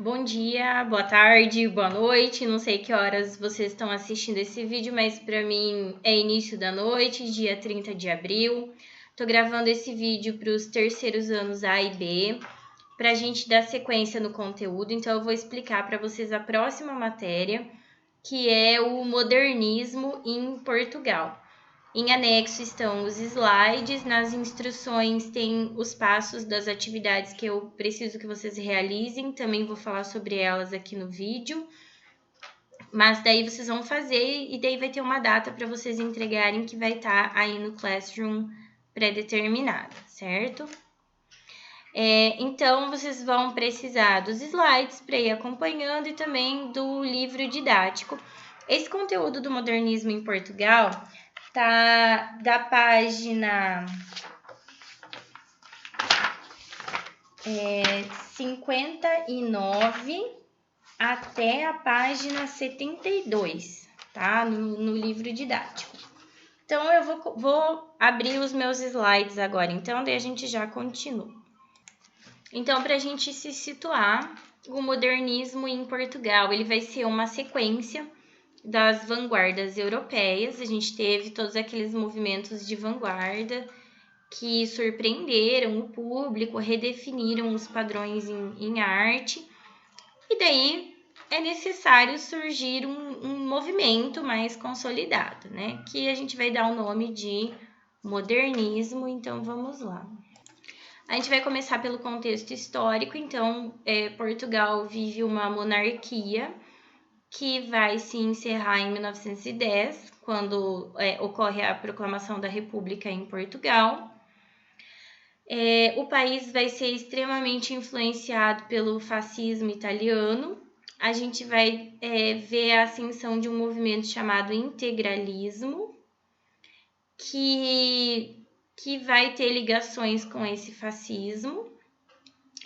Bom dia, boa tarde, boa noite. Não sei que horas vocês estão assistindo esse vídeo, mas para mim é início da noite, dia 30 de abril. Tô gravando esse vídeo para os terceiros anos A e B, para a gente dar sequência no conteúdo. Então, eu vou explicar para vocês a próxima matéria, que é o modernismo em Portugal. Em anexo estão os slides, nas instruções tem os passos das atividades que eu preciso que vocês realizem, também vou falar sobre elas aqui no vídeo. Mas daí vocês vão fazer e daí vai ter uma data para vocês entregarem que vai estar aí no Classroom pré-determinada, certo? Então, vocês vão precisar dos slides para ir acompanhando e também do livro didático. Esse conteúdo do modernismo em Portugal tá da página 59 até a página 72, tá? No livro didático. Então, eu vou abrir os meus slides agora, então daí a gente já continua. Então, para a gente se situar, o modernismo em Portugal, ele vai ser uma sequência das vanguardas europeias. A gente teve todos aqueles movimentos de vanguarda que surpreenderam o público, redefiniram os padrões em arte, e daí é necessário surgir um movimento mais consolidado, né? Que a gente vai dar o nome de modernismo, então vamos lá. A gente vai começar pelo contexto histórico, então Portugal vive uma monarquia que vai se encerrar em 1910, quando ocorre a proclamação da República em Portugal. O país vai ser extremamente influenciado pelo fascismo italiano. A gente vai ver a ascensão de um movimento chamado integralismo, que vai ter ligações com esse fascismo.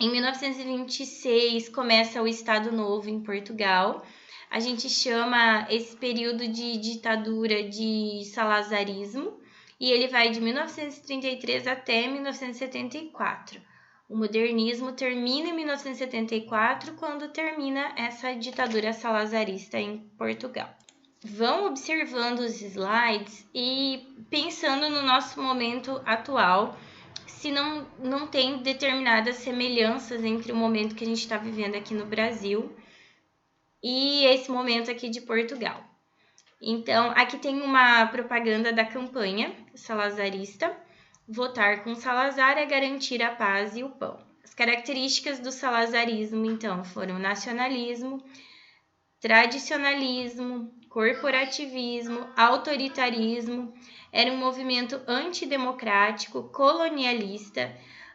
Em 1926 começa o Estado Novo em Portugal. A gente chama esse período de ditadura de salazarismo e ele vai de 1933 até 1974. O modernismo termina em 1974, quando termina essa ditadura salazarista em Portugal. Vão observando os slides e pensando no nosso momento atual, se não tem determinadas semelhanças entre o momento que a gente está vivendo aqui no Brasil e esse momento aqui de Portugal. Então, aqui tem uma propaganda da campanha salazarista. Votar com Salazar é garantir a paz e o pão. As características do salazarismo, então, foram nacionalismo, tradicionalismo, corporativismo, autoritarismo. Era um movimento antidemocrático, colonialista,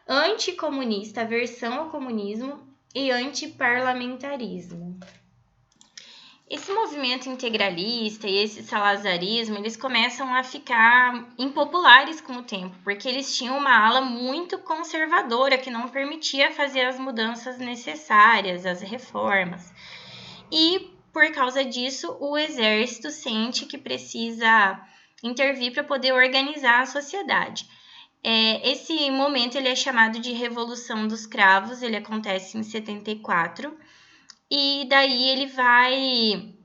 anticomunista, aversão ao comunismo e antiparlamentarismo. Esse movimento integralista e esse salazarismo, eles começam a ficar impopulares com o tempo, porque eles tinham uma ala muito conservadora que não permitia fazer as mudanças necessárias, as reformas. E, por causa disso, o exército sente que precisa intervir para poder organizar a sociedade. Esse momento ele é chamado de Revolução dos Cravos, ele acontece em 74, e daí ele vai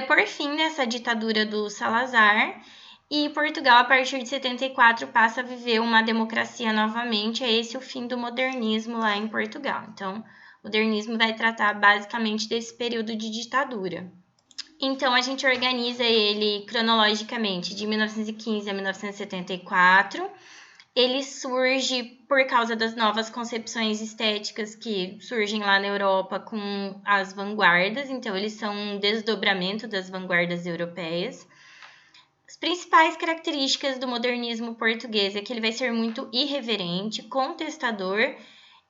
pôr fim nessa ditadura do Salazar, e Portugal, a partir de 74, passa a viver uma democracia novamente. É esse o fim do modernismo lá em Portugal. Então, o modernismo vai tratar basicamente desse período de ditadura. Então, a gente organiza ele cronologicamente de 1915 a 1974. Ele surge por causa das novas concepções estéticas que surgem lá na Europa com as vanguardas, então eles são um desdobramento das vanguardas europeias. As principais características do modernismo português é que ele vai ser muito irreverente, contestador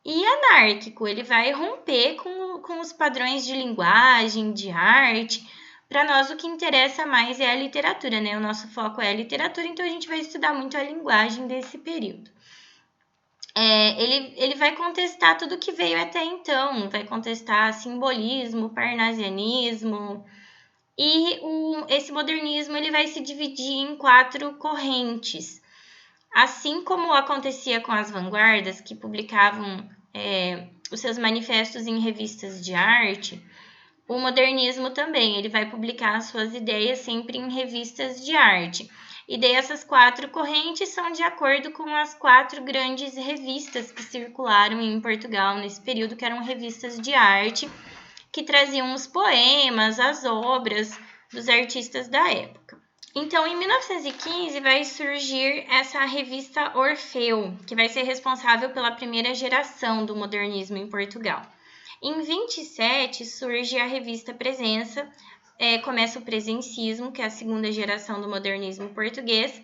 e anárquico. Ele vai romper com os padrões de linguagem, de arte. Para nós, o que interessa mais é a literatura, né? O nosso foco é a literatura, então a gente vai estudar muito a linguagem desse período. Ele vai contestar tudo que veio até então, vai contestar simbolismo, parnasianismo, e esse modernismo ele vai se dividir em 4 correntes. Assim como acontecia com as vanguardas, que publicavam os seus manifestos em revistas de arte, o modernismo também, ele vai publicar suas ideias sempre em revistas de arte. E daí essas 4 correntes são de acordo com as 4 grandes revistas que circularam em Portugal nesse período, que eram revistas de arte, que traziam os poemas, as obras dos artistas da época. Então, em 1915, vai surgir essa revista Orfeu, que vai ser responsável pela primeira geração do modernismo em Portugal. Em 27, surge a revista Presença, começa o presencismo, que é a segunda geração do modernismo português.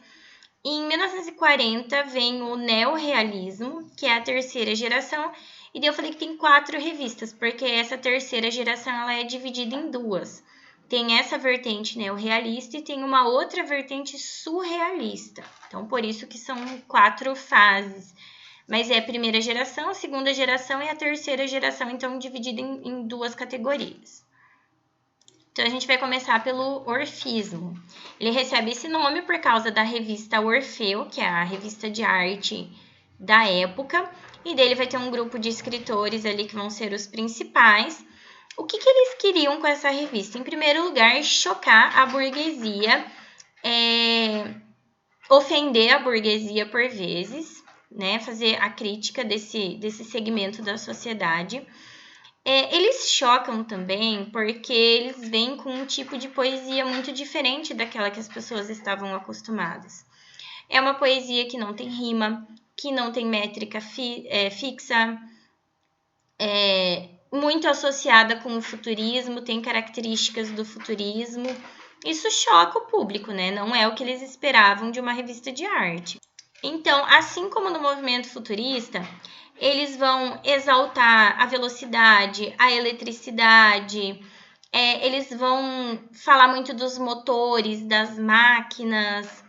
E em 1940, vem o neorrealismo, que é a terceira geração. E daí eu falei que tem 4 revistas, porque essa terceira geração ela é dividida em 2. Tem essa vertente neorrealista e tem uma outra vertente surrealista. Então, por isso que são 4 fases. Mas é a primeira geração, a segunda geração e a terceira geração, então dividida em 2 categorias. Então, a gente vai começar pelo orfismo. Ele recebe esse nome por causa da revista Orfeu, que é a revista de arte da época, e dele vai ter um grupo de escritores ali que vão ser os principais. O que eles queriam com essa revista? Em primeiro lugar, chocar a burguesia, ofender a burguesia por vezes, né, fazer a crítica desse segmento da sociedade. Eles chocam também porque eles vêm com um tipo de poesia muito diferente daquela que as pessoas estavam acostumadas. É uma poesia que não tem rima, que não tem métrica fixa, muito associada com o futurismo, tem características do futurismo. Isso choca o público, né? Não é o que eles esperavam de uma revista de arte. Então, assim como no movimento futurista, eles vão exaltar a velocidade, a eletricidade, eles vão falar muito dos motores, das máquinas,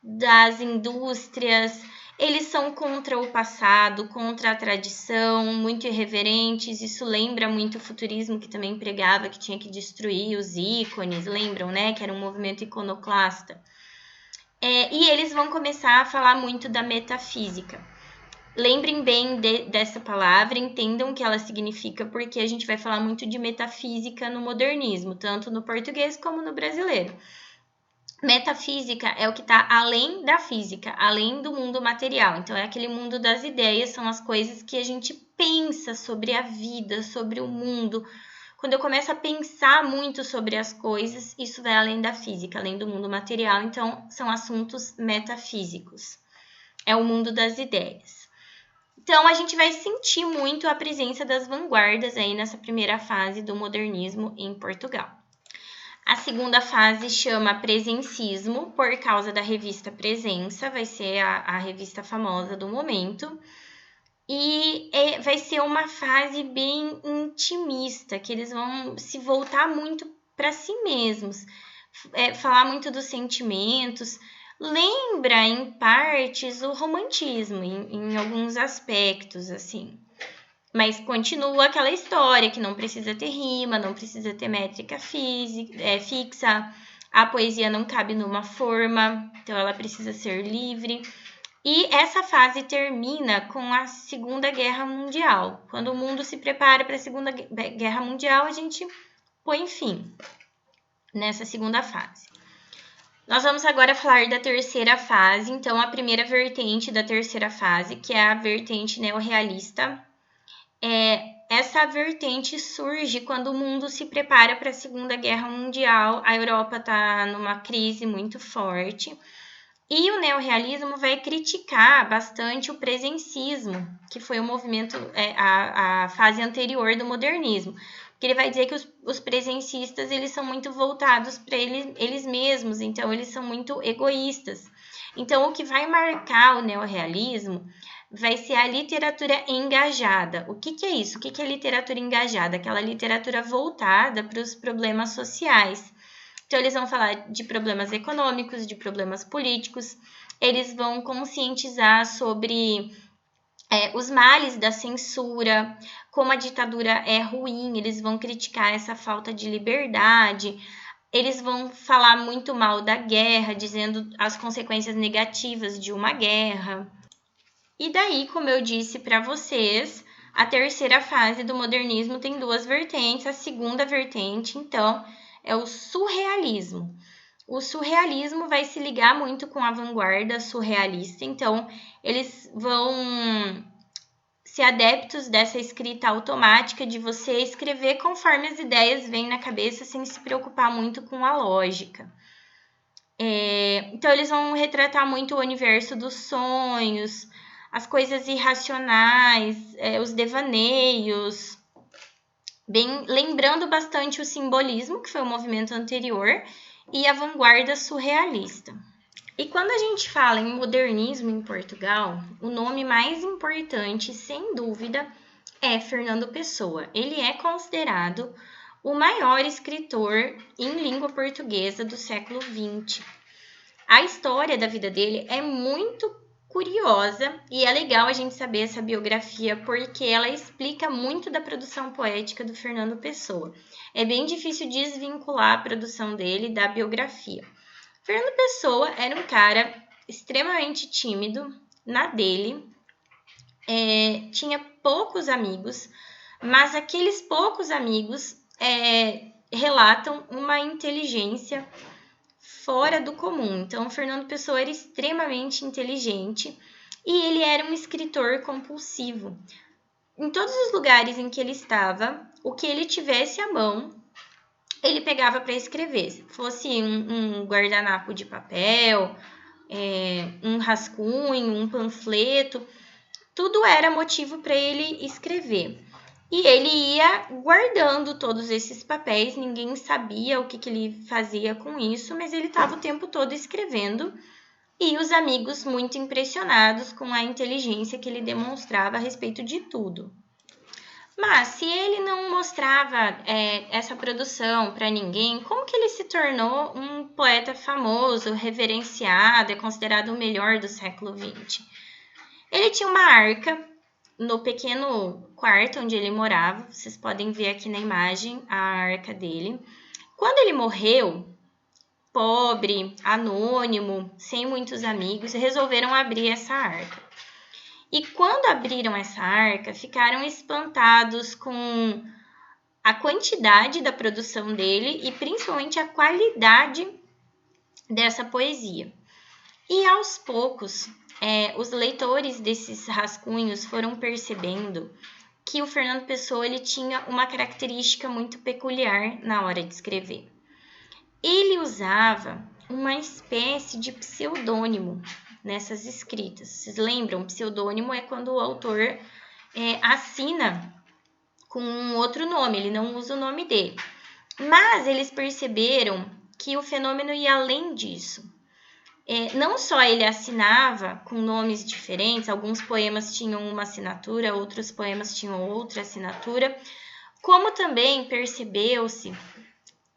das indústrias. Eles são contra o passado, contra a tradição, muito irreverentes. Isso lembra muito o futurismo, que também pregava que tinha que destruir os ícones, lembram, né? Que era um movimento iconoclasta. E eles vão começar a falar muito da metafísica. Lembrem bem dessa palavra, entendam o que ela significa, porque a gente vai falar muito de metafísica no modernismo, tanto no português como no brasileiro. Metafísica é o que está além da física, além do mundo material. Então, é aquele mundo das ideias, são as coisas que a gente pensa sobre a vida, sobre o mundo. Quando eu começo a pensar muito sobre as coisas, isso vai além da física, além do mundo material. Então, são assuntos metafísicos. É o mundo das ideias. Então, a gente vai sentir muito a presença das vanguardas aí nessa primeira fase do modernismo em Portugal. A segunda fase chama presencismo, por causa da revista Presença, vai ser a revista famosa do momento. E vai ser uma fase bem intimista, que eles vão se voltar muito para si mesmos, falar muito dos sentimentos. Lembra, em partes, o romantismo, em alguns aspectos, assim. Mas continua aquela história que não precisa ter rima, não precisa ter métrica fixa, a poesia não cabe numa forma, então ela precisa ser livre. E essa fase termina com a Segunda Guerra Mundial. Quando o mundo se prepara para a Segunda Guerra Mundial, a gente põe fim nessa segunda fase. Nós vamos agora falar da terceira fase. Então, a primeira vertente da terceira fase, que é a vertente neorrealista. Essa vertente surge quando o mundo se prepara para a Segunda Guerra Mundial. A Europa está numa crise muito forte. E o neorrealismo vai criticar bastante o presencismo, que foi o movimento, a fase anterior do modernismo. Porque ele vai dizer que os presencistas eles são muito voltados para eles mesmos, então eles são muito egoístas. Então, o que vai marcar o neorrealismo vai ser a literatura engajada. O que é isso? O que é literatura engajada? Aquela literatura voltada para os problemas sociais. Então, eles vão falar de problemas econômicos, de problemas políticos, eles vão conscientizar sobre os males da censura, como a ditadura é ruim, eles vão criticar essa falta de liberdade, eles vão falar muito mal da guerra, dizendo as consequências negativas de uma guerra. E daí, como eu disse para vocês, A terceira fase do modernismo tem duas vertentes. A segunda vertente, então, é o surrealismo. O surrealismo vai se ligar muito com a vanguarda surrealista, então eles vão ser adeptos dessa escrita automática de você escrever conforme as ideias vêm na cabeça sem se preocupar muito com a lógica. Então eles vão retratar muito o universo dos sonhos, as coisas irracionais, os devaneios, bem lembrando bastante o simbolismo, que foi o movimento anterior, e a vanguarda surrealista. E quando a gente fala em modernismo em Portugal, o nome mais importante, sem dúvida, é Fernando Pessoa. Ele é considerado o maior escritor em língua portuguesa do século XX. A história da vida dele é muito curiosa e é legal a gente saber essa biografia porque ela explica muito da produção poética do Fernando Pessoa. É bem difícil desvincular a produção dele da biografia. Fernando Pessoa era um cara extremamente tímido, na dele, tinha poucos amigos, mas aqueles poucos amigos relatam uma inteligência fora do comum. Então, Fernando Pessoa era extremamente inteligente e ele era um escritor compulsivo. Em todos os lugares em que ele estava, o que ele tivesse à mão, ele pegava para escrever. Se fosse um guardanapo de papel, um rascunho, um panfleto, tudo era motivo para ele escrever. E ele ia guardando todos esses papéis, ninguém sabia o que ele fazia com isso, mas ele estava o tempo todo escrevendo e os amigos muito impressionados com a inteligência que ele demonstrava a respeito de tudo. Mas se ele não mostrava essa produção para ninguém, como que ele se tornou um poeta famoso, reverenciado, é considerado o melhor do século XX? Ele tinha uma arca no pequeno quarto onde ele morava, vocês podem ver aqui na imagem a arca dele. Quando ele morreu, pobre, anônimo, sem muitos amigos, resolveram abrir essa arca. E quando abriram essa arca, ficaram espantados com a quantidade da produção dele e principalmente a qualidade dessa poesia. E aos poucos, os leitores desses rascunhos foram percebendo que o Fernando Pessoa ele tinha uma característica muito peculiar na hora de escrever. Ele usava uma espécie de pseudônimo nessas escritas. Vocês lembram? Pseudônimo é quando o autor assina com um outro nome, ele não usa o nome dele. Mas eles perceberam que o fenômeno ia além disso. Não só ele assinava com nomes diferentes, alguns poemas tinham uma assinatura, outros poemas tinham outra assinatura, como também percebeu-se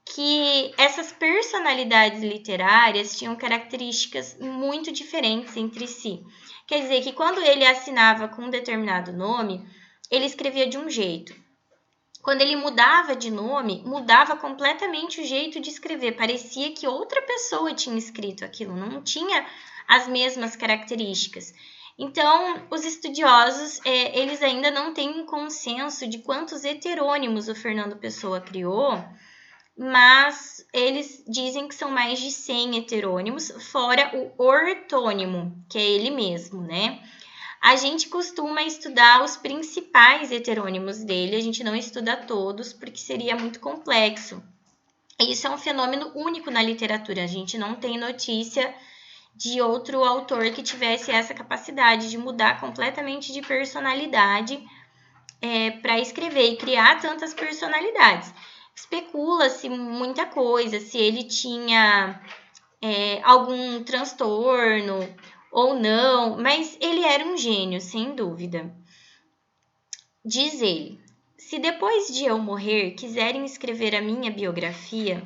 que essas personalidades literárias tinham características muito diferentes entre si. Quer dizer que quando ele assinava com um determinado nome, ele escrevia de um jeito. Quando ele mudava de nome, mudava completamente o jeito de escrever. Parecia que outra pessoa tinha escrito aquilo, não tinha as mesmas características. Então, os estudiosos, eles ainda não têm um consenso de quantos heterônimos o Fernando Pessoa criou, mas eles dizem que são mais de 100 heterônimos, fora o ortônimo, que é ele mesmo, né? A gente costuma estudar os principais heterônimos dele, a gente não estuda todos, porque seria muito complexo. Isso é um fenômeno único na literatura, a gente não tem notícia de outro autor que tivesse essa capacidade de mudar completamente de personalidade para escrever e criar tantas personalidades. Especula-se muita coisa, se ele tinha algum transtorno ou não, mas ele era um gênio, sem dúvida. Diz ele: se depois de eu morrer quiserem escrever a minha biografia,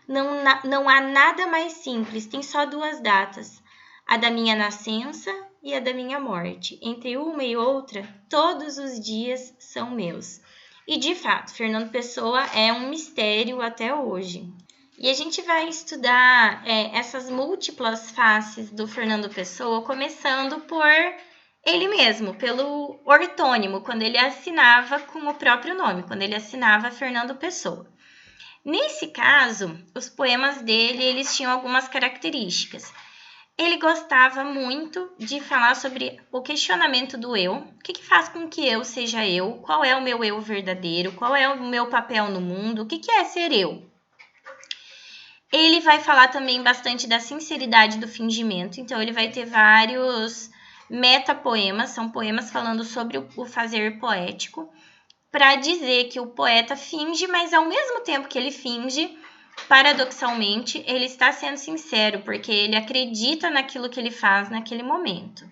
não há nada mais simples, tem só 2 datas, a da minha nascença e a da minha morte. Entre uma e outra, todos os dias são meus. E, de fato, Fernando Pessoa é um mistério até hoje. E a gente vai estudar essas múltiplas faces do Fernando Pessoa, começando por ele mesmo, pelo ortônimo, quando ele assinava com o próprio nome, quando ele assinava Fernando Pessoa. Nesse caso, os poemas dele, eles tinham algumas características. Ele gostava muito de falar sobre o questionamento do eu. O que faz com que eu seja eu? Qual é o meu eu verdadeiro? Qual é o meu papel no mundo? O que é ser eu? Ele vai falar também bastante da sinceridade do fingimento. Então, ele vai ter vários metapoemas. São poemas falando sobre o fazer poético, para dizer que o poeta finge, mas ao mesmo tempo que ele finge, paradoxalmente, ele está sendo sincero, porque ele acredita naquilo que ele faz naquele momento.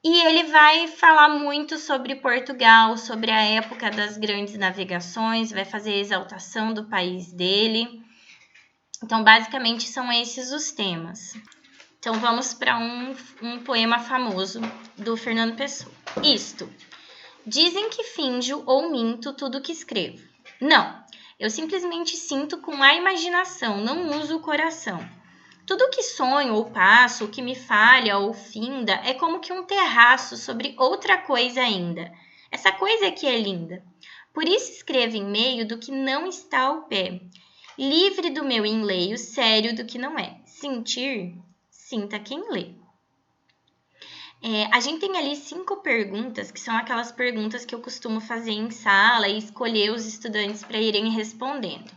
E ele vai falar muito sobre Portugal, sobre a época das grandes navegações, vai fazer a exaltação do país dele. Então, basicamente, são esses os temas. Então, vamos para um poema famoso do Fernando Pessoa. Isto. Dizem que finjo ou minto tudo que escrevo. Não, eu simplesmente sinto com a imaginação, não uso o coração. Tudo que sonho ou passo, o que me falha ou finda, é como que um terraço sobre outra coisa ainda. Essa coisa aqui é linda. Por isso escrevo em meio do que não está ao pé. Livre do meu enleio, sério do que não é. Sentir, sinta quem lê. A gente tem ali 5 perguntas, que são aquelas perguntas que eu costumo fazer em sala e escolher os estudantes para irem respondendo.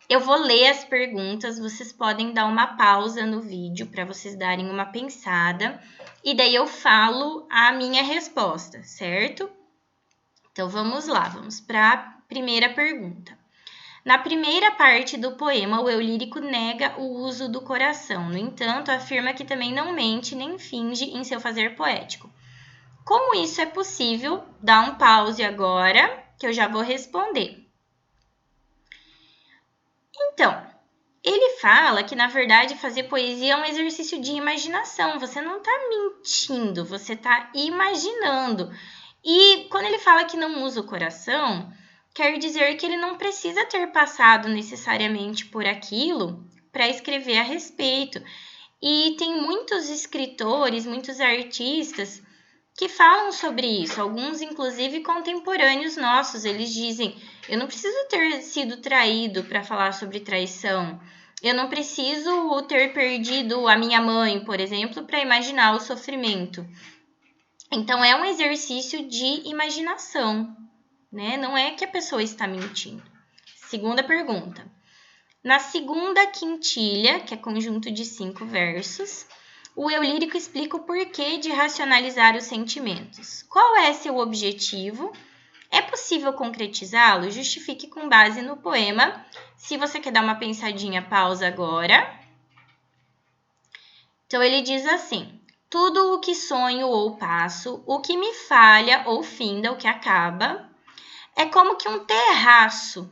Eu vou ler as perguntas, vocês podem dar uma pausa no vídeo para vocês darem uma pensada, e daí eu falo a minha resposta, certo? Então vamos lá, vamos para a primeira pergunta. Na primeira parte do poema, o eu lírico nega o uso do coração. No entanto, afirma que também não mente nem finge em seu fazer poético. Como isso é possível? Dá um pause agora, que eu já vou responder. Então, ele fala que, na verdade, fazer poesia é um exercício de imaginação. Você não está mentindo, você está imaginando. E quando ele fala que não usa o coração, quer dizer que ele não precisa ter passado necessariamente por aquilo para escrever a respeito. E tem muitos escritores, muitos artistas que falam sobre isso, alguns inclusive contemporâneos nossos. Eles dizem: eu não preciso ter sido traído para falar sobre traição. Eu não preciso ter perdido a minha mãe, por exemplo, para imaginar o sofrimento. Então, é um exercício de imaginação, né? Não é que a pessoa está mentindo. Segunda pergunta. Na segunda quintilha, que é conjunto de 5 versos, o eu lírico explica o porquê de racionalizar os sentimentos. Qual é seu objetivo? É possível concretizá-lo? Justifique com base no poema. Se você quer dar uma pensadinha, pausa agora. Então, ele diz assim: tudo o que sonho ou passo, o que me falha ou finda, o que acaba, é como que um terraço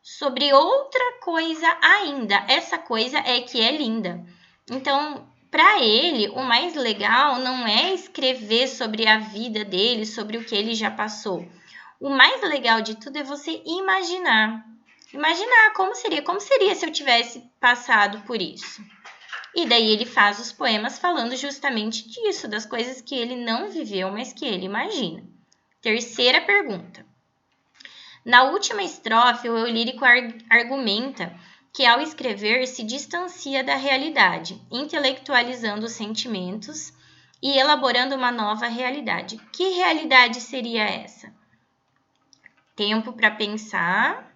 sobre outra coisa ainda. Essa coisa é que é linda. Então, para ele, o mais legal não é escrever sobre a vida dele, sobre o que ele já passou. O mais legal de tudo é você imaginar. Imaginar como seria se eu tivesse passado por isso. E daí ele faz os poemas falando justamente disso, das coisas que ele não viveu, mas que ele imagina. Terceira pergunta. Na última estrofe, o eu lírico argumenta que ao escrever se distancia da realidade, intelectualizando os sentimentos e elaborando uma nova realidade. Que realidade seria essa? Tempo para pensar.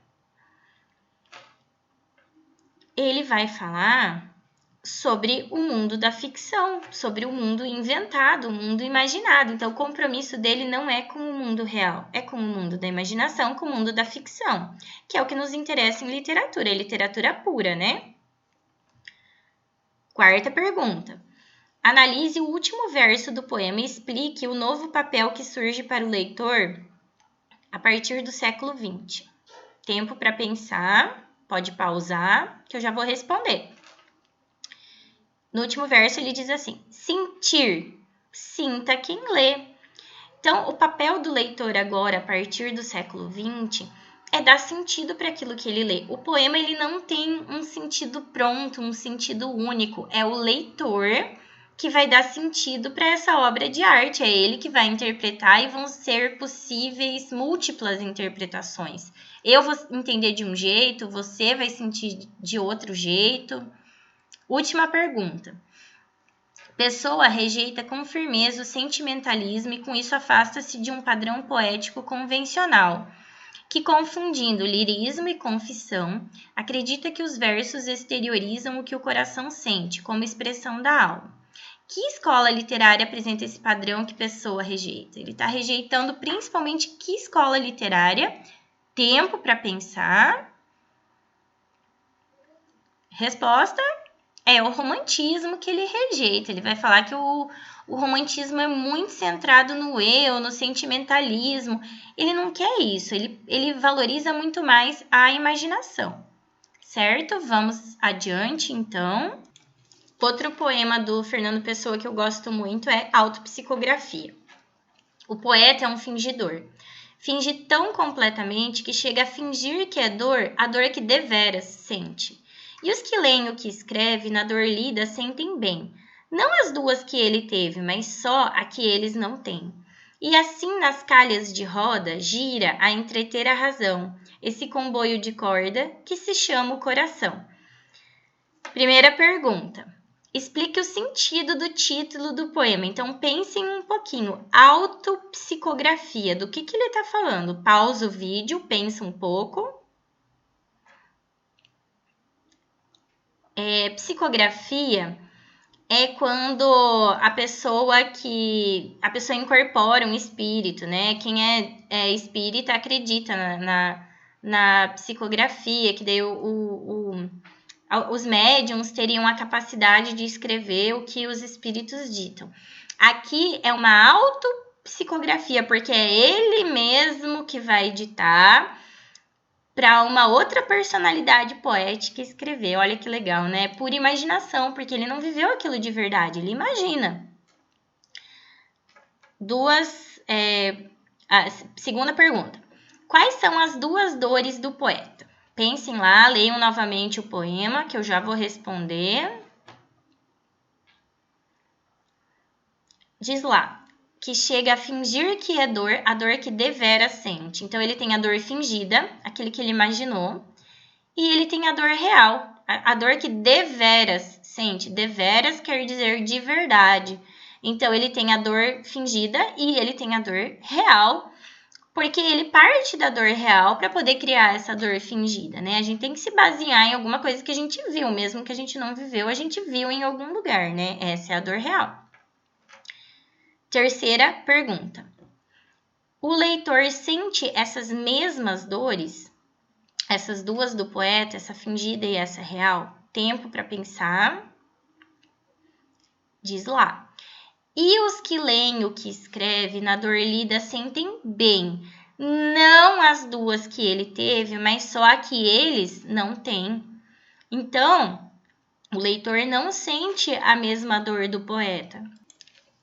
Ele vai falar sobre o mundo da ficção, sobre o mundo inventado, o mundo imaginado. Então, o compromisso dele não é com o mundo real, é com o mundo da imaginação, com o mundo da ficção, que é o que nos interessa em literatura, é literatura pura, né? Quarta pergunta. Analise o último verso do poema e explique o novo papel que surge para o leitor a partir do século XX. Tempo para pensar, pode pausar, que eu já vou responder. No último verso, ele diz assim: sentir, sinta quem lê. Então, o papel do leitor agora, a partir do século XX, é dar sentido para aquilo que ele lê. O poema ele não tem um sentido pronto, um sentido único. É o leitor que vai dar sentido para essa obra de arte. É ele que vai interpretar e vão ser possíveis múltiplas interpretações. Eu vou entender de um jeito, você vai sentir de outro jeito. Última pergunta. Pessoa rejeita com firmeza o sentimentalismo e com isso afasta-se de um padrão poético convencional, que, confundindo lirismo e confissão, acredita que os versos exteriorizam o que o coração sente, como expressão da alma. Que escola literária apresenta esse padrão que Pessoa rejeita? Ele está rejeitando principalmente que escola literária? Tempo para pensar. Resposta é o romantismo que ele rejeita. Ele vai falar que o romantismo é muito centrado no eu, no sentimentalismo. Ele não quer isso, ele valoriza muito mais a imaginação. Certo? Vamos adiante, então. Outro poema do Fernando Pessoa que eu gosto muito é Autopsicografia. O poeta é um fingidor. Finge tão completamente que chega a fingir que é dor, a dor que deveras sente. E os que leem o que escreve, na dor lida, sentem bem. Não as duas que ele teve, mas só a que eles não têm. E assim nas calhas de roda, gira a entreter a razão, esse comboio de corda que se chama o coração. Primeira pergunta. Explique o sentido do título do poema. Então, pensem um pouquinho. Autopsicografia. Do que ele está falando? Pausa o vídeo, pensa um pouco. Psicografia é quando a pessoa incorpora um espírito, né? Quem é espírita acredita na psicografia, que daí os médiums teriam a capacidade de escrever o que os espíritos ditam. Aqui é uma autopsicografia, porque é ele mesmo que vai ditar para uma outra personalidade poética escrever. Olha que legal, né? Pura imaginação, porque ele não viveu aquilo de verdade, ele imagina. Segunda pergunta. Quais são as duas dores do poeta? Pensem lá, leiam novamente o poema, que eu já vou responder. Diz lá, que chega a fingir que é dor, a dor que deveras sente. Então, ele tem a dor fingida, aquele que ele imaginou, e ele tem a dor real, a dor que deveras sente. Deveras quer dizer de verdade. Então, ele tem a dor fingida e ele tem a dor real, porque ele parte da dor real para poder criar essa dor fingida, né? A gente tem que se basear em alguma coisa que a gente viu, mesmo que a gente não viveu, a gente viu em algum lugar, né? Essa é a dor real. Terceira pergunta. O leitor sente essas mesmas dores? Essas duas do poeta, essa fingida e essa real? Tempo para pensar. Diz lá. E os que leem o que escreve na dor lida sentem bem, não as duas que ele teve, mas só a que eles não têm. Então, o leitor não sente a mesma dor do poeta,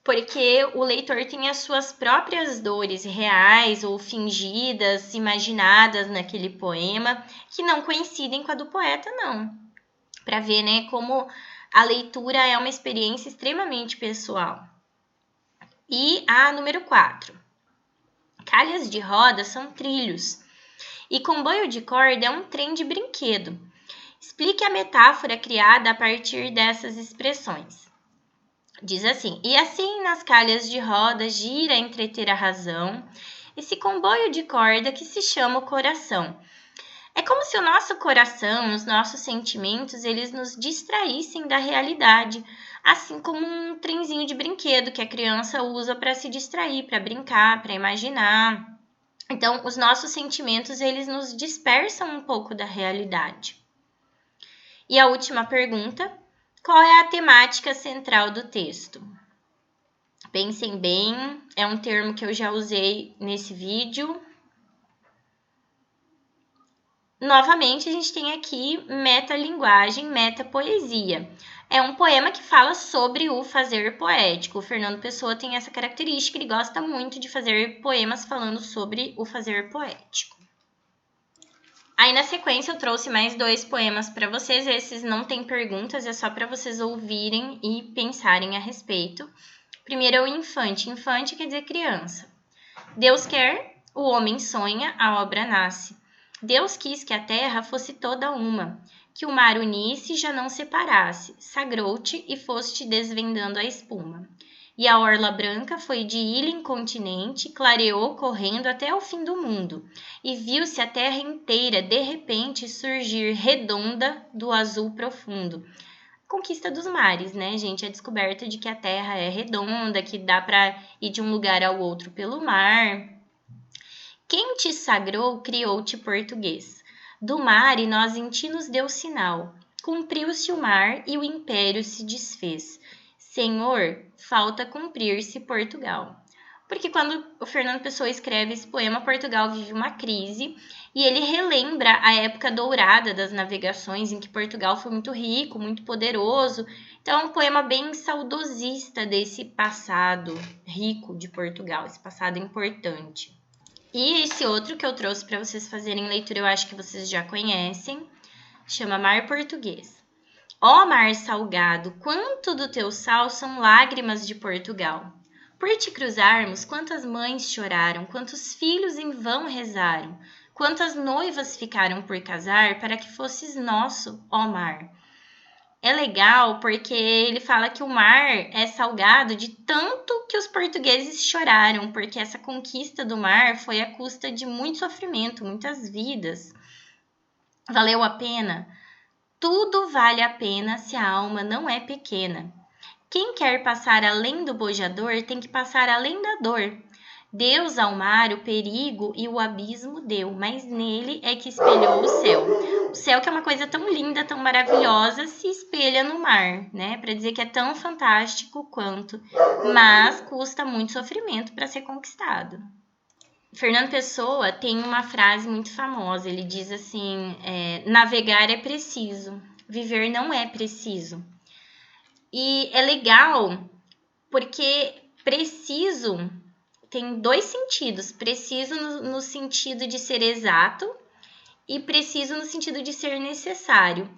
porque o leitor tem as suas próprias dores reais ou fingidas, imaginadas naquele poema, que não coincidem com a do poeta, não. Para ver, né, como a leitura é uma experiência extremamente pessoal. E a número 4. Calhas de roda são trilhos. E comboio de corda é um trem de brinquedo. Explique a metáfora criada a partir dessas expressões. Diz assim, e assim nas calhas de roda gira a entreter a razão, esse comboio de corda que se chama o coração. É como se o nosso coração, os nossos sentimentos, eles nos distraíssem da realidade, assim como um trenzinho de brinquedo que a criança usa para se distrair, para brincar, para imaginar. Então, os nossos sentimentos, eles nos dispersam um pouco da realidade. E a última pergunta, qual é a temática central do texto? Pensem bem, é um termo que eu já usei nesse vídeo. Novamente, a gente tem aqui metalinguagem, metapoesia. É um poema que fala sobre o fazer poético. O Fernando Pessoa tem essa característica, ele gosta muito de fazer poemas falando sobre o fazer poético. Aí na sequência eu trouxe mais 2 poemas para vocês, esses não tem perguntas, é só para vocês ouvirem e pensarem a respeito. Primeiro é o Infante. Infante quer dizer criança. Deus quer, o homem sonha, a obra nasce. Deus quis que a terra fosse toda uma, que o mar unisse e já não separasse. Sagrou-te e foste desvendando a espuma. E a orla branca foi de ilha em continente, clareou correndo até o fim do mundo. E viu-se a terra inteira, de repente, surgir redonda do azul profundo. Conquista dos mares, né, gente? A descoberta de que a terra é redonda, que dá para ir de um lugar ao outro pelo mar. Quem te sagrou, criou-te português. Do mar e nós em ti nos deu sinal. Cumpriu-se o mar e o império se desfez. Senhor, falta cumprir-se Portugal. Porque quando o Fernando Pessoa escreve esse poema, Portugal vive uma crise e ele relembra a época dourada das navegações, em que Portugal foi muito rico, muito poderoso. Então é um poema bem saudosista desse passado rico de Portugal, esse passado importante. E esse outro que eu trouxe para vocês fazerem leitura, eu acho que vocês já conhecem, chama Mar Português. Ó mar salgado, quanto do teu sal são lágrimas de Portugal. Por te cruzarmos, quantas mães choraram, quantos filhos em vão rezaram, quantas noivas ficaram por casar para que fosses nosso, ó mar. É legal porque ele fala que o mar é salgado de tanto que os portugueses choraram, porque essa conquista do mar foi à custa de muito sofrimento, muitas vidas. Valeu a pena? Tudo vale a pena se a alma não é pequena. Quem quer passar além do bojador tem que passar além da dor. Deus ao mar o perigo e o abismo deu, mas nele é que espelhou o céu. O céu, que é uma coisa tão linda, tão maravilhosa, se espelha no mar, né? Para dizer que é tão fantástico quanto, mas custa muito sofrimento para ser conquistado. Fernando Pessoa tem uma frase muito famosa, ele diz assim, navegar é preciso, viver não é preciso. E é legal porque preciso tem 2 sentidos. Preciso no sentido de ser exato e preciso no sentido de ser necessário.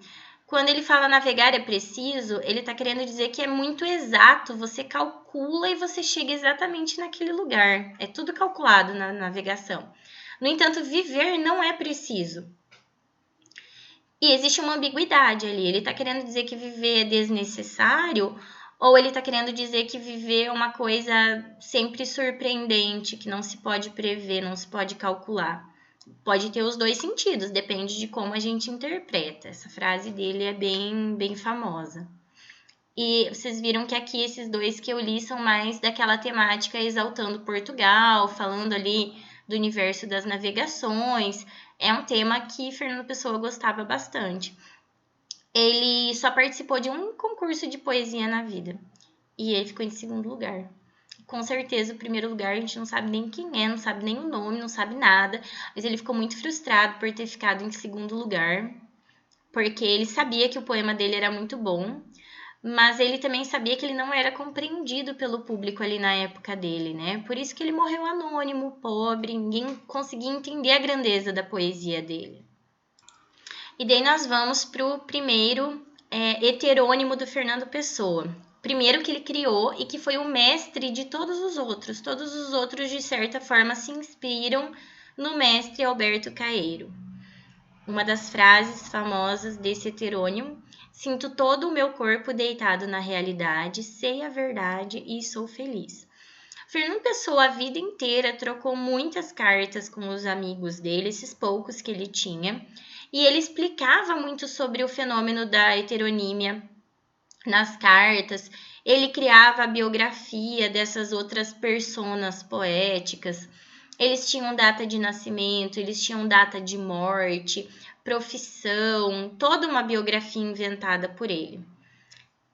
Quando ele fala navegar é preciso, ele está querendo dizer que é muito exato, você calcula e você chega exatamente naquele lugar. É tudo calculado na navegação. No entanto, viver não é preciso. E existe uma ambiguidade ali. Ele está querendo dizer que viver é desnecessário, ou ele está querendo dizer que viver é uma coisa sempre surpreendente, que não se pode prever, não se pode calcular. Pode ter os 2 sentidos, depende de como a gente interpreta. Essa frase dele é bem famosa. E vocês viram que aqui esses 2 que eu li são mais daquela temática exaltando Portugal, falando ali do universo das navegações. É um tema que Fernando Pessoa gostava bastante. Ele só participou de um concurso de poesia na vida. E ele ficou em 2º lugar. Com certeza, o 1º lugar a gente não sabe nem quem é, não sabe nem o nome, não sabe nada. Mas ele ficou muito frustrado por ter ficado em 2º lugar. Porque ele sabia que o poema dele era muito bom. Mas ele também sabia que ele não era compreendido pelo público ali na época dele, né? Por isso que ele morreu anônimo, pobre, ninguém conseguia entender a grandeza da poesia dele. E daí nós vamos para o primeiro heterônimo do Fernando Pessoa. Primeiro que ele criou e que foi o mestre de todos os outros. Todos os outros, de certa forma, se inspiram no mestre Alberto Caeiro. Uma das frases famosas desse heterônimo: sinto todo o meu corpo deitado na realidade, sei a verdade e sou feliz. Fernando Pessoa a vida inteira trocou muitas cartas com os amigos dele, esses poucos que ele tinha, e ele explicava muito sobre o fenômeno da heteronímia nas cartas. Ele criava a biografia dessas outras personas poéticas. Eles tinham data de nascimento, eles tinham data de morte, profissão, toda uma biografia inventada por ele.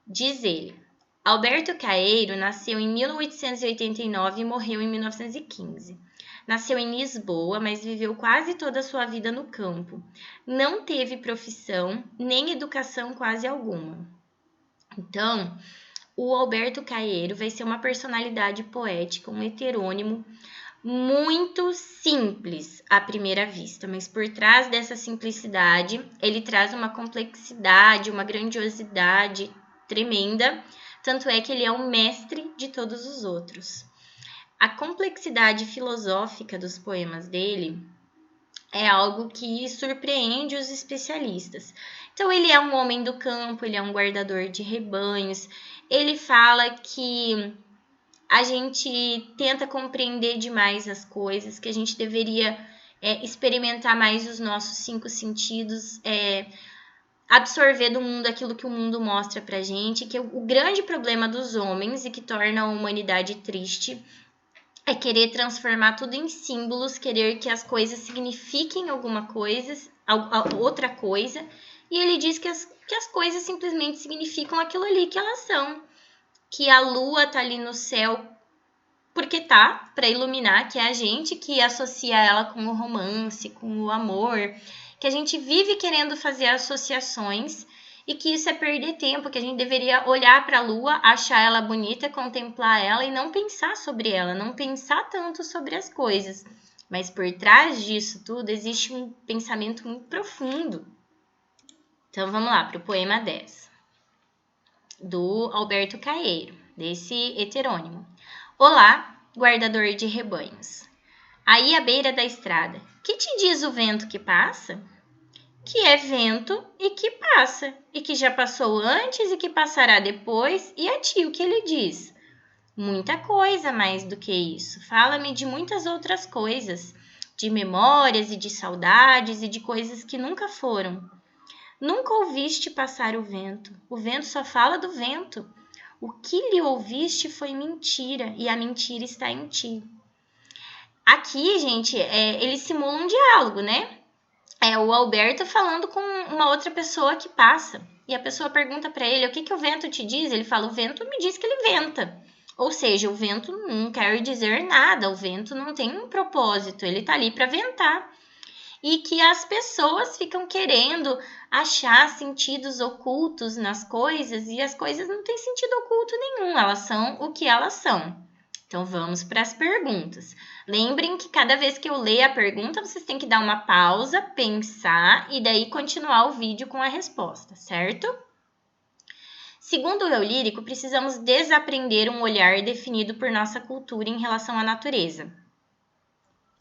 Diz ele: Alberto Caeiro nasceu em 1889 e morreu em 1915. Nasceu em Lisboa, mas viveu quase toda a sua vida no campo. Não teve profissão, nem educação quase alguma. Então, o Alberto Caeiro vai ser uma personalidade poética, um heterônimo, muito simples à primeira vista, mas por trás dessa simplicidade, ele traz uma complexidade, uma grandiosidade tremenda, tanto é que ele é o mestre de todos os outros. A complexidade filosófica dos poemas dele é algo que surpreende os especialistas. Então, ele é um homem do campo, ele é um guardador de rebanhos, ele fala que a gente tenta compreender demais as coisas, que a gente deveria experimentar mais os nossos 5 sentidos, absorver do mundo aquilo que o mundo mostra pra gente, que o grande problema dos homens e que torna a humanidade triste é querer transformar tudo em símbolos, querer que as coisas signifiquem alguma coisa, outra coisa, e ele diz que as coisas simplesmente significam aquilo ali que elas são, que a lua tá ali no céu porque tá, para iluminar, que é a gente que associa ela com o romance, com o amor, que a gente vive querendo fazer associações e que isso é perder tempo, que a gente deveria olhar para a lua, achar ela bonita, contemplar ela e não pensar sobre ela, não pensar tanto sobre as coisas. Mas por trás disso tudo existe um pensamento muito profundo. Então vamos lá para o poema 10, do Alberto Caeiro, desse heterônimo. Olá, guardador de rebanhos. Aí à beira da estrada, que te diz o vento que passa? Que é vento e que passa, e que já passou antes e que passará depois, e a ti o que ele diz? Muita coisa mais do que isso. Fala-me de muitas outras coisas, de memórias e de saudades e de coisas que nunca foram. Nunca ouviste passar o vento só fala do vento. O que lhe ouviste foi mentira, e a mentira está em ti. Aqui, gente, ele simula um diálogo, né? É o Alberto falando com uma outra pessoa que passa. E a pessoa pergunta para ele, o que o vento te diz? Ele fala, o vento me diz que ele venta. Ou seja, o vento não quer dizer nada, o vento não tem um propósito, ele tá ali para ventar. E que as pessoas ficam querendo achar sentidos ocultos nas coisas e as coisas não têm sentido oculto nenhum, elas são o que elas são. Então vamos para as perguntas. Lembrem que cada vez que eu ler a pergunta, vocês têm que dar uma pausa, pensar e daí continuar o vídeo com a resposta, certo? Segundo o eu lírico, precisamos desaprender um olhar definido por nossa cultura em relação à natureza.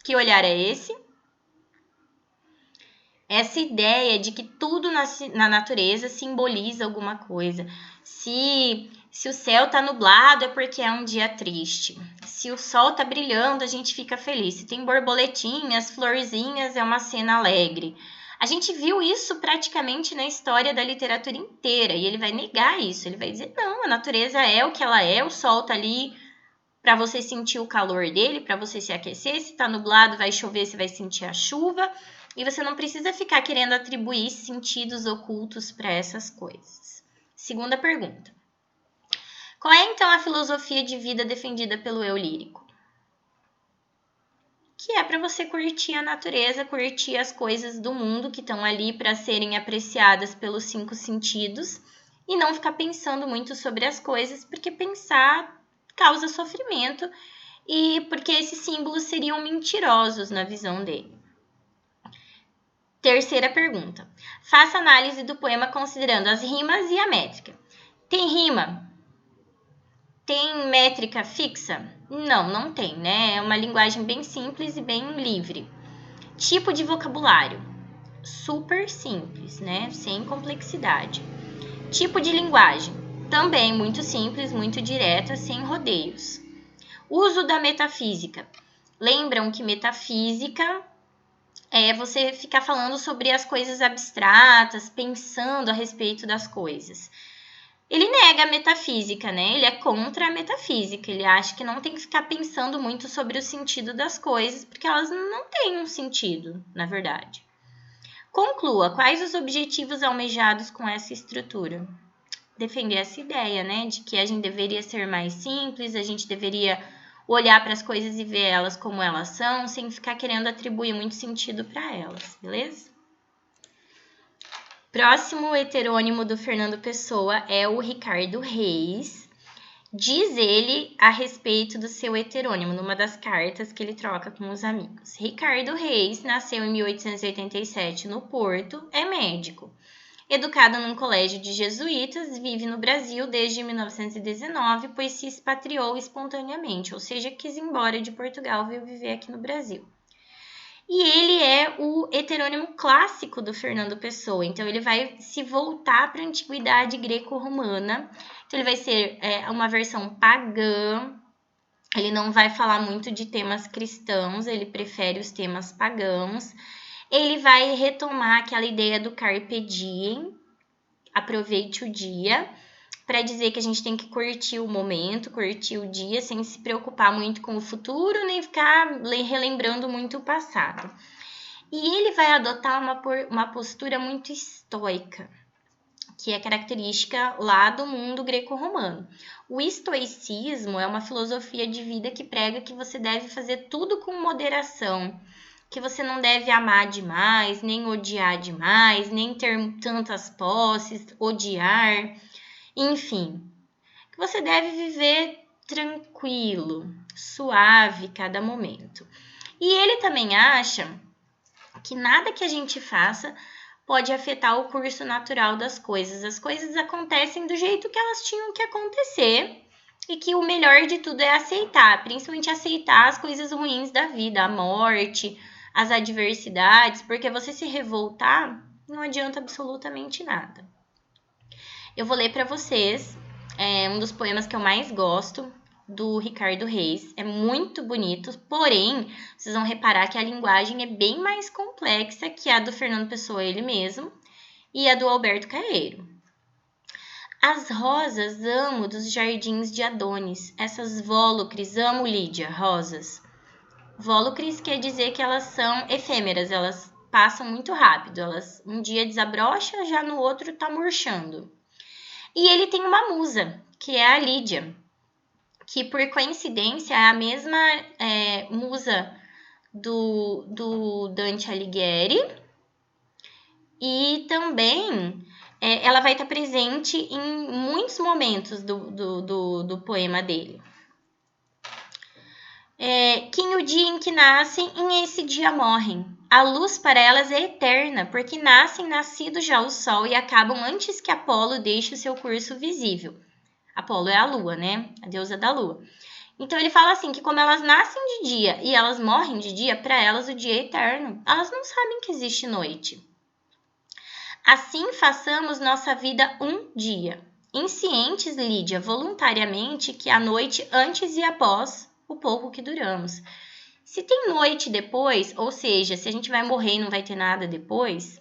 Que olhar é esse? Essa ideia de que tudo na natureza simboliza alguma coisa. Se o céu está nublado é porque é um dia triste. Se o sol está brilhando, a gente fica feliz. Se tem borboletinhas, florzinhas, é uma cena alegre. A gente viu isso praticamente na história da literatura inteira e ele vai negar isso. Ele vai dizer, não, a natureza é o que ela é, o sol está ali para você sentir o calor dele, para você se aquecer. Se está nublado, vai chover, você vai sentir a chuva. E você não precisa ficar querendo atribuir sentidos ocultos para essas coisas. Segunda pergunta. Qual é, então, a filosofia de vida defendida pelo eu lírico? Que é para você curtir a natureza, curtir as coisas do mundo que estão ali para serem apreciadas pelos 5 sentidos e não ficar pensando muito sobre as coisas, porque pensar causa sofrimento e porque esses símbolos seriam mentirosos na visão dele. Terceira pergunta. Faça análise do poema considerando as rimas e a métrica. Tem rima? Tem métrica fixa? Não, não tem, né? É uma linguagem bem simples e bem livre. Tipo de vocabulário? Super simples, né? Sem complexidade. Tipo de linguagem? Também muito simples, muito direta, sem rodeios. Uso da metafísica. Lembram que metafísica é você ficar falando sobre as coisas abstratas, pensando a respeito das coisas. Ele nega a metafísica, né? Ele é contra a metafísica. Ele acha que não tem que ficar pensando muito sobre o sentido das coisas, porque elas não têm um sentido, na verdade. Conclua, quais os objetivos almejados com essa estrutura? Defender essa ideia, né? De que a gente deveria ser mais simples, a gente deveria olhar para as coisas e ver elas como elas são, sem ficar querendo atribuir muito sentido para elas, beleza? Próximo heterônimo do Fernando Pessoa é o Ricardo Reis. Diz ele a respeito do seu heterônimo, numa das cartas que ele troca com os amigos. Ricardo Reis nasceu em 1887 no Porto, é médico. Educado num colégio de jesuítas, vive no Brasil desde 1919, pois se expatriou espontaneamente, ou seja, quis ir embora de Portugal e veio viver aqui no Brasil. E ele é o heterônimo clássico do Fernando Pessoa, então ele vai se voltar para a antiguidade greco-romana. Então ele vai ser uma versão pagã, ele não vai falar muito de temas cristãos, ele prefere os temas pagãos. Ele vai retomar aquela ideia do carpe diem, aproveite o dia, para dizer que a gente tem que curtir o momento, curtir o dia, sem se preocupar muito com o futuro, nem ficar relembrando muito o passado. E ele vai adotar uma postura muito estoica, que é característica lá do mundo greco-romano. O estoicismo é uma filosofia de vida que prega que você deve fazer tudo com moderação, que você não deve amar demais, nem odiar demais, nem ter tantas posses, odiar, enfim. Que você deve viver tranquilo, suave cada momento. E ele também acha que nada que a gente faça pode afetar o curso natural das coisas. As coisas acontecem do jeito que elas tinham que acontecer e que o melhor de tudo é aceitar, principalmente aceitar as coisas ruins da vida, a morte, as adversidades, porque você se revoltar não adianta absolutamente nada. Eu vou ler para vocês um dos poemas que eu mais gosto, do Ricardo Reis. É muito bonito, porém, vocês vão reparar que a linguagem é bem mais complexa que a do Fernando Pessoa, ele mesmo, e a do Alberto Caeiro. As rosas amo dos jardins de Adonis, essas volúcres amo, Lídia, rosas. Volúcres quer dizer que elas são efêmeras, elas passam muito rápido, elas um dia desabrocha, já no outro tá murchando. E ele tem uma musa, que é a Lídia, que por coincidência é a mesma musa do Dante Alighieri, e também ela vai estar presente em muitos momentos do poema dele. Que o dia em que nascem, em esse dia morrem. A luz para elas é eterna, porque nascem nascido já o sol e acabam antes que Apolo deixe o seu curso visível. Apolo é a lua, né? A deusa da lua. Então ele fala assim, que como elas nascem de dia e elas morrem de dia, para elas o dia é eterno. Elas não sabem que existe noite. Assim façamos nossa vida um dia. Inscientes, Lídia, voluntariamente, que a noite antes e após o pouco que duramos. Se tem noite depois, ou seja, se a gente vai morrer e não vai ter nada depois,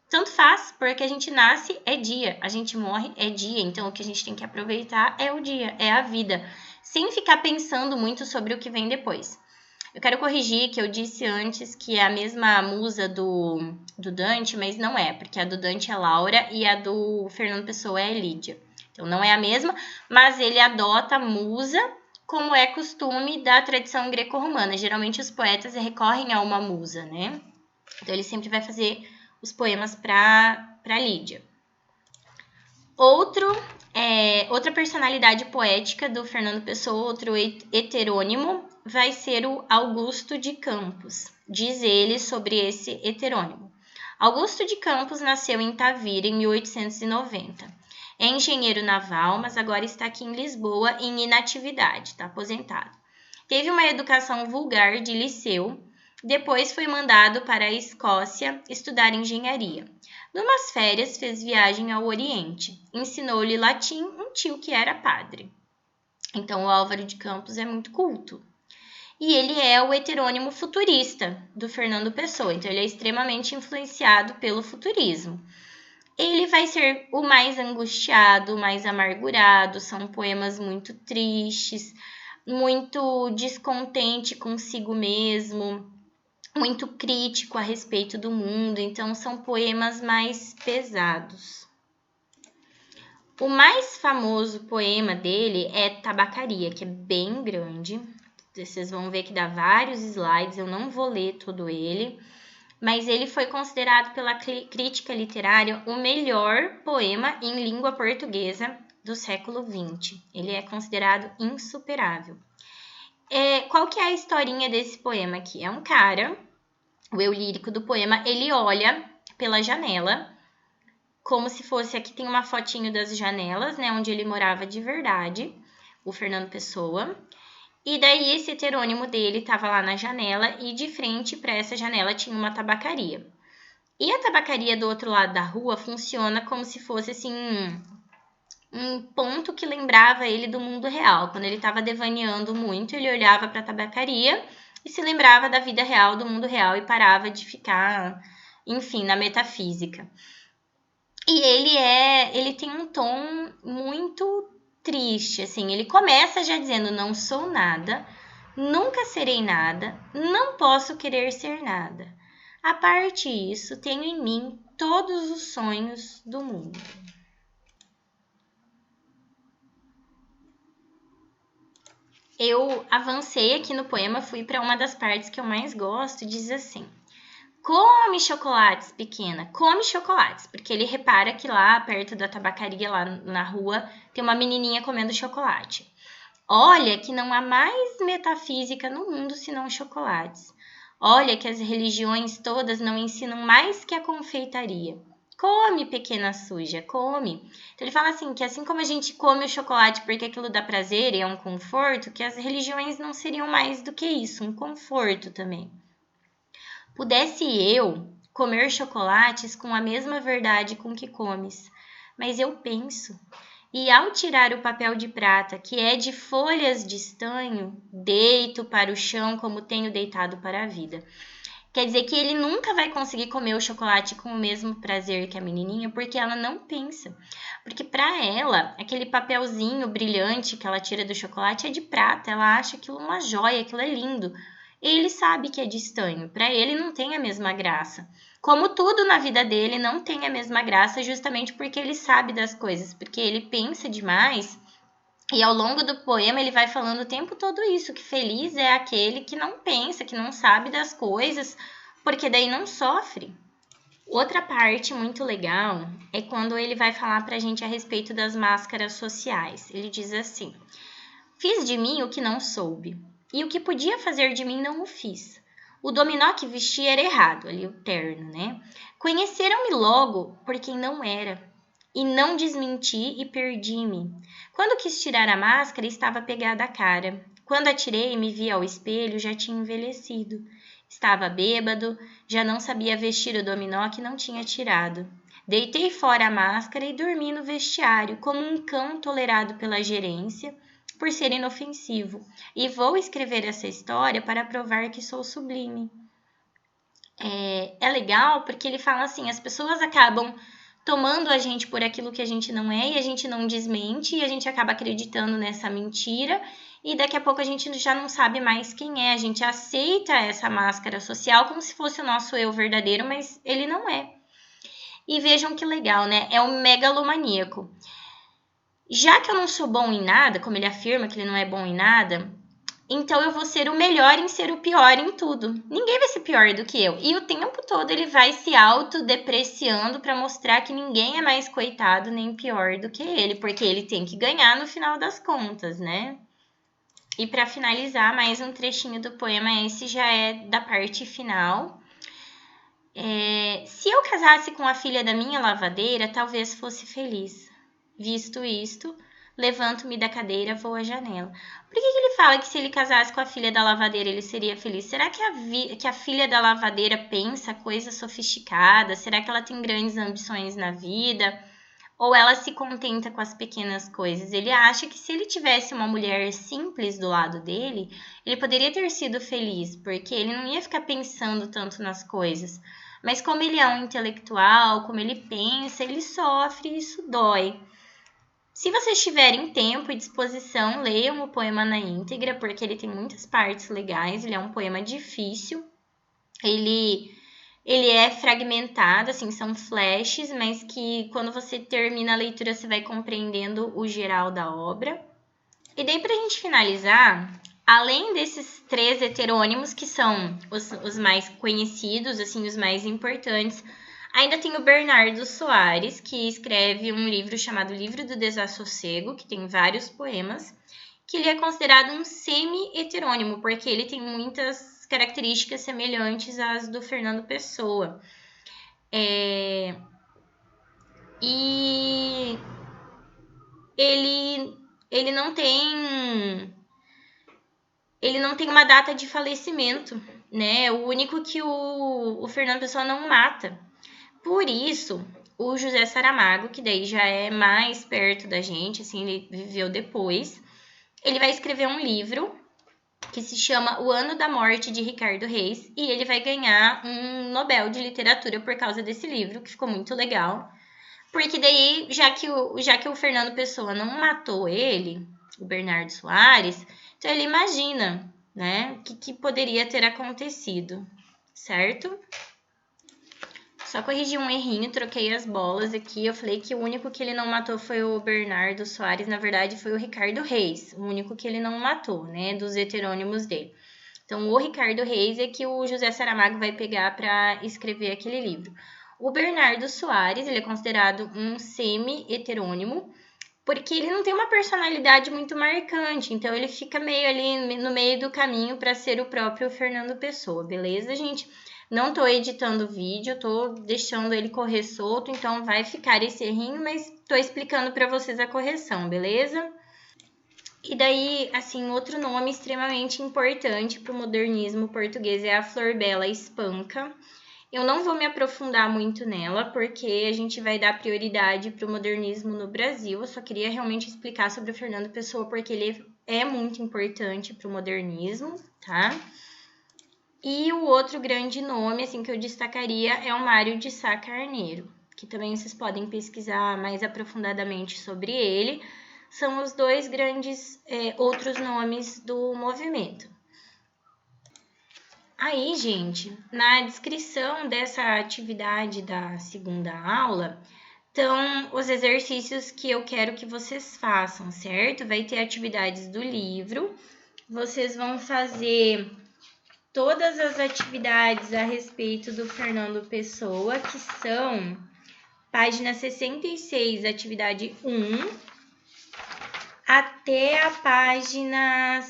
tanto faz, porque a gente nasce é dia, a gente morre é dia, então o que a gente tem que aproveitar é o dia, é a vida, sem ficar pensando muito sobre o que vem depois. Eu quero corrigir que eu disse antes que é a mesma musa do Dante, mas não é, porque a do Dante é Laura e a do Fernando Pessoa é Lídia. Então não é a mesma, mas ele adota a musa como é costume da tradição greco-romana. Geralmente os poetas recorrem a uma musa, né? Então ele sempre vai fazer os poemas para Lídia. Outra personalidade poética do Fernando Pessoa, outro heterônimo, vai ser o Augusto de Campos. Diz ele sobre esse heterônimo. Augusto de Campos nasceu em Tavira em 1890. É engenheiro naval, mas agora está aqui em Lisboa em inatividade, está aposentado. Teve uma educação vulgar de liceu, depois foi mandado para a Escócia estudar engenharia. Numas férias fez viagem ao Oriente. Ensinou-lhe latim um tio que era padre. Então o Álvaro de Campos é muito culto. E ele é o heterônimo futurista do Fernando Pessoa. Então ele é extremamente influenciado pelo futurismo. Ele vai ser o mais angustiado, o mais amargurado. São poemas muito tristes, muito descontente consigo mesmo, muito crítico a respeito do mundo, então são poemas mais pesados. O mais famoso poema dele é Tabacaria, que é bem grande. Vocês vão ver que dá vários slides, eu não vou ler todo ele, mas ele foi considerado pela crítica literária o melhor poema em língua portuguesa do século XX. Ele é considerado insuperável. Qual que é a historinha desse poema aqui? É um cara, o eu lírico do poema, ele olha pela janela, como se fosse, aqui tem uma fotinho das janelas, né, onde ele morava de verdade, o Fernando Pessoa. E daí esse heterônimo dele estava lá na janela e de frente para essa janela tinha uma tabacaria. E a tabacaria do outro lado da rua funciona como se fosse assim um ponto que lembrava ele do mundo real. Quando ele estava devaneando muito, ele olhava para a tabacaria e se lembrava da vida real, do mundo real e parava de ficar, enfim, na metafísica. E ele tem um tom muito triste, assim. Ele começa já dizendo: não sou nada, nunca serei nada, não posso querer ser nada. A parte disso, tenho em mim todos os sonhos do mundo. Eu avancei aqui no poema, fui para uma das partes que eu mais gosto, diz assim: come chocolates, pequena, come chocolates. Porque ele repara que lá perto da tabacaria, lá na rua, tem uma menininha comendo chocolate. Olha que não há mais metafísica no mundo senão chocolates. Olha que as religiões todas não ensinam mais que a confeitaria. Come, pequena suja, come. Então ele fala assim, que assim como a gente come o chocolate porque aquilo dá prazer e é um conforto, que as religiões não seriam mais do que isso, um conforto também. Pudesse eu comer chocolates com a mesma verdade com que comes, mas eu penso, e ao tirar o papel de prata, que é de folhas de estanho, deito para o chão como tenho deitado para a vida. Quer dizer que ele nunca vai conseguir comer o chocolate com o mesmo prazer que a menininha, porque ela não pensa. Porque para ela, aquele papelzinho brilhante que ela tira do chocolate é de prata, ela acha aquilo uma joia, aquilo é lindo. Ele sabe que é de estanho, para ele não tem a mesma graça. Como tudo na vida dele não tem a mesma graça, justamente porque ele sabe das coisas, porque ele pensa demais. E ao longo do poema ele vai falando o tempo todo isso, que feliz é aquele que não pensa, que não sabe das coisas, porque daí não sofre. Outra parte muito legal é quando ele vai falar pra gente a respeito das máscaras sociais. Ele diz assim: fiz de mim o que não soube, e o que podia fazer de mim não o fiz. O dominó que vesti era errado, ali o terno, né? Conheceram-me logo por quem não era, e não desmenti e perdi-me. Quando quis tirar a máscara, estava pegada a cara. Quando a tirei e me vi ao espelho, já tinha envelhecido. Estava bêbado, já não sabia vestir o dominó que não tinha tirado. Deitei fora a máscara e dormi no vestiário, como um cão tolerado pela gerência, por ser inofensivo. E vou escrever essa história para provar que sou sublime. É legal porque ele fala assim, as pessoas acabam tomando a gente por aquilo que a gente não é e a gente não desmente e a gente acaba acreditando nessa mentira e daqui a pouco a gente já não sabe mais quem é, a gente aceita essa máscara social como se fosse o nosso eu verdadeiro, mas ele não é. E vejam que legal, né? É um megalomaníaco. Já que eu não sou bom em nada, como ele afirma que ele não é bom em nada, então eu vou ser o melhor em ser o pior em tudo. Ninguém vai ser pior do que eu. E o tempo todo ele vai se autodepreciando para mostrar que ninguém é mais coitado nem pior do que ele, porque ele tem que ganhar no final das contas, né? E para finalizar, mais um trechinho do poema, esse já é da parte final. Se eu casasse com a filha da minha lavadeira, talvez fosse feliz. Visto isto, levanto-me da cadeira, vou à janela. Por que ele fala que se ele casasse com a filha da lavadeira ele seria feliz? Será que a filha da lavadeira pensa coisas sofisticadas? Será que ela tem grandes ambições na vida? Ou ela se contenta com as pequenas coisas? Ele acha que se ele tivesse uma mulher simples do lado dele, ele poderia ter sido feliz, porque ele não ia ficar pensando tanto nas coisas. Mas como ele é um intelectual, como ele pensa, ele sofre e isso dói. Se vocês tiverem tempo e disposição, leiam o poema na íntegra, porque ele tem muitas partes legais, ele é um poema difícil, ele é fragmentado, assim, são flashes, mas que quando você termina a leitura você vai compreendendo o geral da obra. E daí pra gente finalizar, além desses 3 heterônimos, que são os mais conhecidos, assim, os mais importantes, Ainda tem o Bernardo Soares, que escreve um livro chamado Livro do Desassossego, que tem vários poemas, que ele é considerado um semi-heterônimo, porque ele tem muitas características semelhantes às do Fernando Pessoa. E ele não tem uma data de falecimento, né? O único que o Fernando Pessoa não mata. Por isso, o José Saramago, que daí já é mais perto da gente, assim, ele viveu depois, ele vai escrever um livro que se chama O Ano da Morte de Ricardo Reis, e ele vai ganhar um Nobel de Literatura por causa desse livro, que ficou muito legal. Porque daí, já que o Fernando Pessoa não matou ele, o Bernardo Soares, então ele imagina, né, o que poderia ter acontecido, certo? Só corrigi um errinho, troquei as bolas aqui. Eu falei que o único que ele não matou foi o Bernardo Soares. Na verdade, foi o Ricardo Reis. O único que ele não matou, né? Dos heterônimos dele. Então, o Ricardo Reis é que o José Saramago vai pegar para escrever aquele livro. O Bernardo Soares, ele é considerado um semi-heterônimo, porque ele não tem uma personalidade muito marcante. Então, ele fica meio ali no meio do caminho para ser o próprio Fernando Pessoa, beleza, gente? Não tô editando o vídeo, tô deixando ele correr solto, então vai ficar esse errinho, mas tô explicando para vocês a correção, beleza? E daí, assim, outro nome extremamente importante para o modernismo português é a Flor Bela Espanca. Eu não vou me aprofundar muito nela, porque a gente vai dar prioridade para o modernismo no Brasil. Eu só queria realmente explicar sobre o Fernando Pessoa, porque ele é muito importante para o modernismo, tá? E o outro grande nome, assim, que eu destacaria é o Mário de Sá Carneiro, que também vocês podem pesquisar mais aprofundadamente sobre ele. São os dois grandes outros nomes do movimento. Aí, gente, na descrição dessa atividade da segunda aula, estão os exercícios que eu quero que vocês façam, certo? Vai ter atividades do livro, vocês vão fazer todas as atividades a respeito do Fernando Pessoa, que são página 66, atividade 1, até a página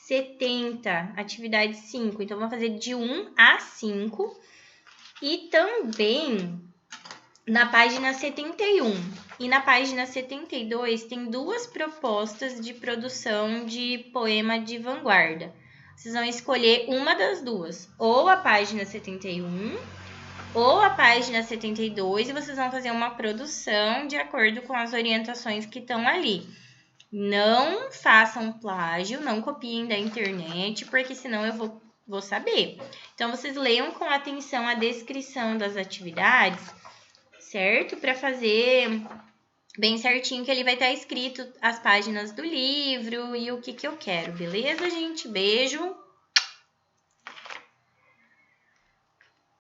70, atividade 5. Então, vamos fazer de 1 a 5. E também na página 71 e na página 72 tem duas propostas de produção de poema de vanguarda. Vocês vão escolher uma das duas, ou a página 71 ou a página 72, e vocês vão fazer uma produção de acordo com as orientações que estão ali. Não façam plágio, não copiem da internet, porque senão eu vou saber. Então, vocês leiam com atenção a descrição das atividades, certo? Para fazer bem certinho, que ali vai estar escrito as páginas do livro e o que eu quero, beleza, gente? Beijo!